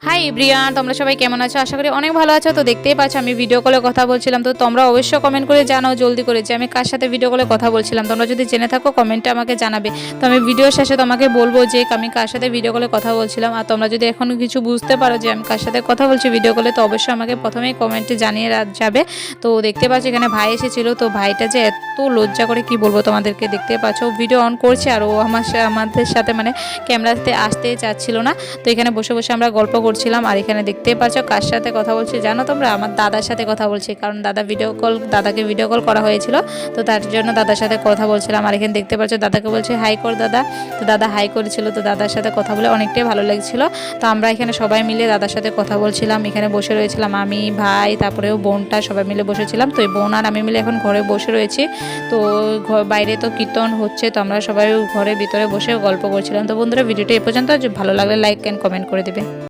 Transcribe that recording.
Hi everyone, তোমরা সবাই কেমন আছো? আশা করি অনেক ভালো আছো। তো দেখতেই পাচ্ছ আমি ভিডিও কলে কথা বলছিলাম। তো তোমরা অবশ্যই কমেন্ট করে জানাও জলদি করে যে আমি কার সাথে ভিডিও কলে কথা বলছিলাম। তোমরা যদি জেনে থাকো কমেন্টে আমাকে জানাবে। তো আমি ভিডিওর শেষে তোমাকে বলবো যে আমি কার সাথে ভিডিও কলে কথা বলছিলাম। আর তোমরা যদি এখন কিছু বুঝতে পারো যে আমি কার সাথে কথা বলছি ভিডিও কলে, তো অবশ্যই আমাকে প্রথমেই কমেন্টে জানিয়ে যাবে। তো দেখতে পাচ্ছ এখানে ভাই এসেছিল। তো ভাইটা যে এত লজ্জা করে কি বলবো তোমাদেরকে, দেখতে পাচ্ছ ভিডিও অন করছে আর ও আমাদের সাথে মানে ক্যামেরাতে আসতেই চাচ্ছিল না। তো এখানে বসে বসে আমরা গল্প করছিলাম। আর এখানে দেখতেই পাচ্ছ কার সাথে কথা বলছি জানো তোমরা? আমার দাদার সাথে কথা বলছি, কারণ দাদাকে ভিডিও কল করা হয়েছিল। তো তার জন্য দাদার সাথে কথা বলছিলাম। আর এখানে দেখতে পাচ্ছ দাদাকে বলছে হাই কর দাদা। তো দাদা হাই করেছিল। তো দাদার সাথে কথা বলে অনেকটাই ভালো লাগছিল। তো আমরা এখানে সবাই মিলে দাদার সাথে কথা বলছিলাম। এখানে বসে রয়েছিলাম আমি, ভাই, তারপরেও বোনটা, সবাই মিলে বসেছিলাম। তো এই বোন আর আমি মিলে এখন ঘরে বসে রয়েছি। তো বাইরে তো কীর্তন হচ্ছে, তো আমরা সবাই ঘরের ভিতরে বসে গল্প করছিলাম। তো বন্ধুরা, ভিডিওটা এ পর্যন্ত। ভালো লাগলে লাইক অ্যান্ড কমেন্ট করে দেবে।